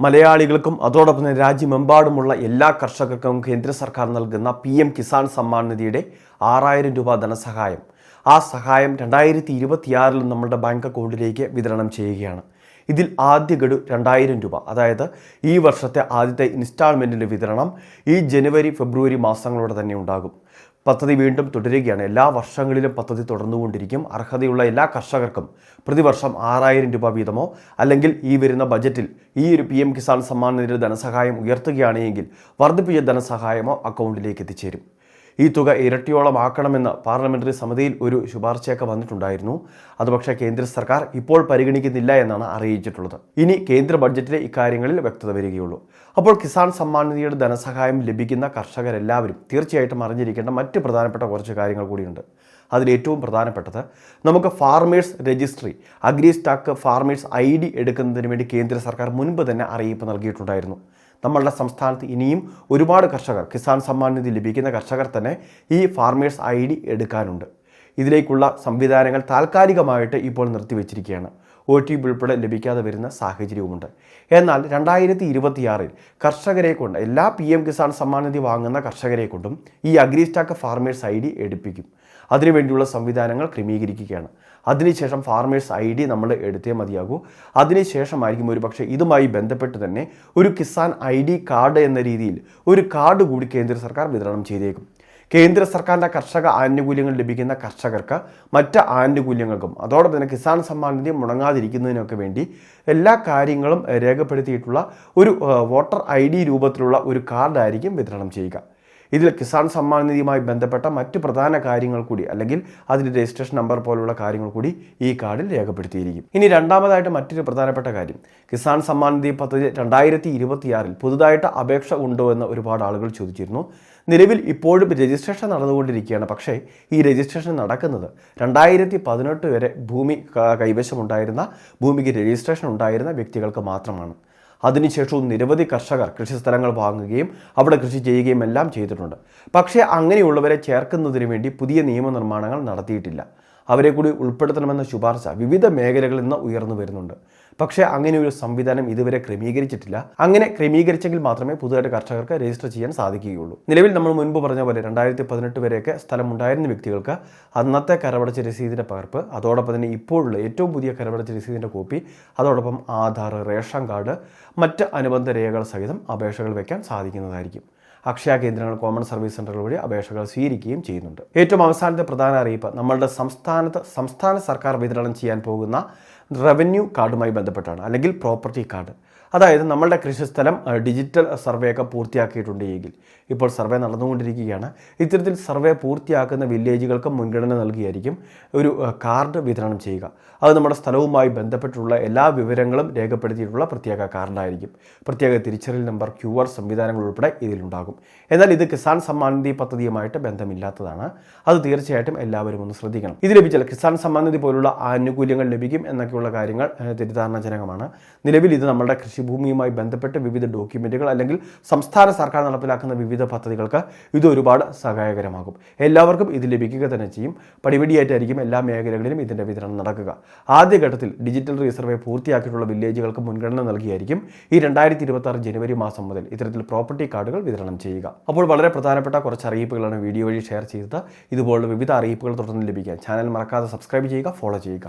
മലയാളികൾക്കും അതോടൊപ്പം തന്നെ രാജ്യമെമ്പാടുമുള്ള എല്ലാ കർഷകർക്കും കേന്ദ്ര സർക്കാർ നൽകുന്ന PM കിസാൻ സമ്മാൻ നിധിയുടെ 6000 രൂപ ധനസഹായം. ആ സഹായം 2026 നമ്മുടെ ബാങ്ക് അക്കൗണ്ടിലേക്ക് വിതരണം ചെയ്യുകയാണ്. ഇതിൽ ആദ്യ ഗഡു 2000 രൂപ, അതായത് ഈ വർഷത്തെ ആദ്യത്തെ ഇൻസ്റ്റാൾമെൻറ്റിൻ്റെ വിതരണം ഈ ജനുവരി ഫെബ്രുവരി മാസങ്ങളോടെ തന്നെ ഉണ്ടാകും. പദ്ധതി വീണ്ടും തുടരുകയാണ്. എല്ലാ വർഷങ്ങളിലും പദ്ധതി തുടർന്നുകൊണ്ടിരിക്കും. അർഹതയുള്ള എല്ലാ കർഷകർക്കും പ്രതിവർഷം 6000 രൂപ വീതമോ അല്ലെങ്കിൽ ഈ വരുന്ന ബജറ്റിൽ ഈ ഒരു PM കിസാൻ സമ്മാൻ നിധിയുടെ ധനസഹായം ഉയർത്തുകയാണെങ്കിൽ വർദ്ധിപ്പിച്ച ധനസഹായമോ അക്കൗണ്ടിലേക്ക് എത്തിച്ചേരും. ഈ തുക ഇരട്ടിയോളമാക്കണമെന്ന് പാർലമെൻ്ററി സമിതിയിൽ ഒരു ശുപാർശയൊക്കെ വന്നിട്ടുണ്ടായിരുന്നു. അത് പക്ഷേ കേന്ദ്ര സർക്കാർ ഇപ്പോൾ പരിഗണിക്കുന്നില്ല എന്നാണ് അറിയിച്ചിട്ടുള്ളത്. ഇനി കേന്ദ്ര ബഡ്ജറ്റിലെ ഇക്കാര്യങ്ങളിൽ വ്യക്തത വരികയുള്ളൂ. അപ്പോൾ കിസാൻ സമ്മാൻ നിധിയുടെ ധനസഹായം ലഭിക്കുന്ന കർഷകരെല്ലാവരും തീർച്ചയായിട്ടും അറിഞ്ഞിരിക്കേണ്ട മറ്റ് പ്രധാനപ്പെട്ട കുറച്ച് കാര്യങ്ങൾ കൂടിയുണ്ട്. അതിലേറ്റവും പ്രധാനപ്പെട്ടത്, നമുക്ക് farmers registry, AgriStack farmers ID എടുക്കുന്നതിന് വേണ്ടി കേന്ദ്ര സർക്കാർ മുൻപ് തന്നെ അറിയിപ്പ് നൽകിയിട്ടുണ്ടായിരുന്നു. നമ്മളുടെ സംസ്ഥാനത്ത് ഇനിയും ഒരുപാട് കർഷകർ, കിസാൻ സമ്മാൻ നിധി ലഭിക്കുന്ന കർഷകർ തന്നെ ഈ ഫാർമേഴ്സ് ID എടുക്കാനുണ്ട്. ഇതിലേക്കുള്ള സംവിധാനങ്ങൾ താൽക്കാലികമായിട്ട് ഇപ്പോൾ നിർത്തിവെച്ചിരിക്കുകയാണ്. OTP ഉൾപ്പെടെ ലഭിക്കാതെ വരുന്ന സാഹചര്യവുമുണ്ട്. എന്നാൽ 2026 കർഷകരെ കൊണ്ട്, എല്ലാ PM കിസാൻ സമ്മാൻ നിധി വാങ്ങുന്ന കർഷകരെ കൊണ്ടും ഈ അഗ്രിസ്റ്റാക്ക് ഫാർമേഴ്സ് ID എടുപ്പിക്കും. അതിനുവേണ്ടിയുള്ള സംവിധാനങ്ങൾ ക്രമീകരിക്കുകയാണ്. അതിനുശേഷം ഫാർമേഴ്സ് ID നമ്മൾ എടുത്തേ മതിയാകൂ. അതിനുശേഷമായിരിക്കും ഒരുപക്ഷെ ഇതുമായി ബന്ധപ്പെട്ട് തന്നെ ഒരു കിസാൻ ID കാർഡ് എന്ന രീതിയിൽ ഒരു കാർഡ് കൂടി കേന്ദ്ര സർക്കാർ വിതരണം ചെയ്തേക്കും. കേന്ദ്ര സർക്കാരിൻ്റെ കർഷക ആനുകൂല്യങ്ങൾ ലഭിക്കുന്ന കർഷകർക്ക് മറ്റ് ആനുകൂല്യങ്ങൾക്കും അതോടൊപ്പം തന്നെ കിസാൻ സമ്മാൻ നിധി മുടങ്ങാതിരിക്കുന്നതിനൊക്കെ വേണ്ടി എല്ലാ കാര്യങ്ങളും രേഖപ്പെടുത്തിയിട്ടുള്ള ഒരു വോട്ടർ ID രൂപത്തിലുള്ള ഒരു കാർഡായിരിക്കും വിതരണം ചെയ്യുക. ഇതിൽ കിസാൻ സമ്മാൻ നിധിയുമായി ബന്ധപ്പെട്ട മറ്റ് പ്രധാന കാര്യങ്ങൾ കൂടി, അല്ലെങ്കിൽ അതിൻ്റെ രജിസ്ട്രേഷൻ നമ്പർ പോലുള്ള കാര്യങ്ങൾ കൂടി ഈ കാർഡിൽ രേഖപ്പെടുത്തിയിരിക്കും. ഇനി രണ്ടാമതായിട്ട് മറ്റൊരു പ്രധാനപ്പെട്ട കാര്യം, കിസാൻ സമ്മാൻ നിധി പദ്ധതി 2026 പുതുതായിട്ട് അപേക്ഷ ഉണ്ടോ എന്ന് ഒരുപാട് ആളുകൾ ചോദിച്ചിരുന്നു. നിലവിൽ ഇപ്പോഴും രജിസ്ട്രേഷൻ നടന്നുകൊണ്ടിരിക്കുകയാണ്. പക്ഷേ ഈ രജിസ്ട്രേഷൻ നടക്കുന്നത് 2018 വരെ ഭൂമി കൈവശമുണ്ടായിരുന്ന, ഭൂമിക്ക് രജിസ്ട്രേഷൻ ഉണ്ടായിരുന്ന വ്യക്തികൾക്ക് മാത്രമാണ്. അതിനുശേഷവും നിരവധി കർഷകർ കൃഷിസ്ഥലങ്ങൾ വാങ്ങുകയും അവിടെ കൃഷി ചെയ്യുകയും എല്ലാം ചെയ്തിട്ടുണ്ട്. പക്ഷേ അങ്ങനെയുള്ളവരെ ചേർക്കുന്നതിന് വേണ്ടി പുതിയ നിയമനിർമ്മാണങ്ങൾ നടത്തിയിട്ടില്ല. അവരെ കൂടി ഉൾപ്പെടുത്തണമെന്ന ശുപാർശ വിവിധ മേഖലകളിൽ നിന്ന് ഉയർന്നു വരുന്നുണ്ട്. പക്ഷേ അങ്ങനെ ഒരു സംവിധാനം ഇതുവരെ ക്രമീകരിച്ചിട്ടില്ല. അങ്ങനെ ക്രമീകരിച്ചെങ്കിൽ മാത്രമേ പുതുതായിട്ട് കർഷകർക്ക് രജിസ്റ്റർ ചെയ്യാൻ സാധിക്കുകയുള്ളൂ. നിലവിൽ നമ്മൾ മുൻപ് പറഞ്ഞ പോലെ 2018 വരെയൊക്കെ സ്ഥലമുണ്ടായിരുന്ന വ്യക്തികൾക്ക് അന്നത്തെ കരമടച്ച രസീതിൻ്റെ പകർപ്പ്, അതോടൊപ്പം തന്നെ ഇപ്പോഴുള്ള ഏറ്റവും പുതിയ കരമടച്ച രസീതിൻ്റെ കോപ്പി, അതോടൊപ്പം ആധാർ, റേഷൻ കാർഡ്, മറ്റ് അനുബന്ധ രേഖകൾ സഹിതം അപേക്ഷകൾ വയ്ക്കാൻ സാധിക്കുന്നതായിരിക്കും. അക്ഷയ കേന്ദ്രങ്ങൾ, കോമൺ സർവീസ് സെൻ്ററുകൾ വഴി അപേക്ഷകൾ സ്വീകരിക്കുകയും ചെയ്യുന്നുണ്ട്. ഏറ്റവും അവസാനത്തെ പ്രധാന അറിയിപ്പ്, നമ്മളുടെ സംസ്ഥാന സർക്കാർ വിതരണം ചെയ്യാൻ പോകുന്ന റവന്യൂ കാർഡുമായി ബന്ധപ്പെട്ടാണ്, അല്ലെങ്കിൽ പ്രോപ്പർട്ടി കാർഡ്. അതായത് നമ്മളുടെ കൃഷിസ്ഥലം ഡിജിറ്റൽ സർവേ ഒക്കെ പൂർത്തിയാക്കിയിട്ടുണ്ടെങ്കിൽ, ഇപ്പോൾ സർവേ നടന്നുകൊണ്ടിരിക്കുകയാണ്, ഇത്തരത്തിൽ സർവേ പൂർത്തിയാക്കുന്ന വില്ലേജുകൾക്ക് മുൻഗണന നൽകിയായിരിക്കും ഒരു കാർഡ് വിതരണം ചെയ്യുക. അത് നമ്മുടെ സ്ഥലവുമായി ബന്ധപ്പെട്ടുള്ള എല്ലാ വിവരങ്ങളും രേഖപ്പെടുത്തിയിട്ടുള്ള പ്രത്യേക കാർഡായിരിക്കും. പ്രത്യേക തിരിച്ചറിയൽ നമ്പർ, QR സംവിധാനങ്ങൾ ഉൾപ്പെടെ ഇതിലുണ്ടാകും. എന്നാൽ ഇത് കിസാൻ സമ്മാൻ നിധി പദ്ധതിയുമായിട്ട് ബന്ധമില്ലാത്തതാണ്. അത് തീർച്ചയായിട്ടും എല്ലാവരും ഒന്ന് ശ്രദ്ധിക്കണം. ഇത് ലഭിച്ചാൽ കിസാൻ സമ്മാൻ നിധി പോലുള്ള ആനുകൂല്യങ്ങൾ ലഭിക്കും എന്നൊക്കെയുള്ള കാര്യങ്ങൾ തെറ്റിദ്ധാരണജനകമാണ്. നിലവിൽ ഇത് നമ്മുടെ കൃഷിഭൂമിയുമായി ബന്ധപ്പെട്ട് വിവിധ ഡോക്യുമെൻറ്റുകൾ, അല്ലെങ്കിൽ സംസ്ഥാന സർക്കാർ നടപ്പിലാക്കുന്ന വിവിധ പദ്ധതികൾക്ക് ഇത് ഒരുപാട് സഹായകരമാകും. എല്ലാവർക്കും ഇത് ലഭിക്കുക തന്നെ ചെയ്യും. പടിപടിയായിട്ടായിരിക്കും എല്ലാ മേഖലകളിലും ഇതിൻ്റെ വിതരണം നടക്കുക. ആദ്യഘട്ടത്തിൽ ഡിജിറ്റൽ റീസർവേ പൂർത്തിയാക്കിയിട്ടുള്ള വില്ലേജുകൾക്ക് മുൻഗണന നൽകിയായിരിക്കും ഈ 2026 ജനുവരി മാസം മുതൽ ഇത്തരത്തിൽ പ്രോപ്പർട്ടി കാർഡുകൾ വിതരണം ചെയ്യുക. അപ്പോൾ വളരെ പ്രധാനപ്പെട്ട കുറച്ച് അറിയിപ്പുകളാണ് വീഡിയോ വഴി ഷെയർ ചെയ്തത്. ഇതുപോലുള്ള വിവിധ അറിയിപ്പുകൾ തുടർന്ന് ലഭിക്കാൻ ചാനൽ മറക്കാതെ സബ്സ്ക്രൈബ് ചെയ്യുക, ഫോളോ ചെയ്യുക.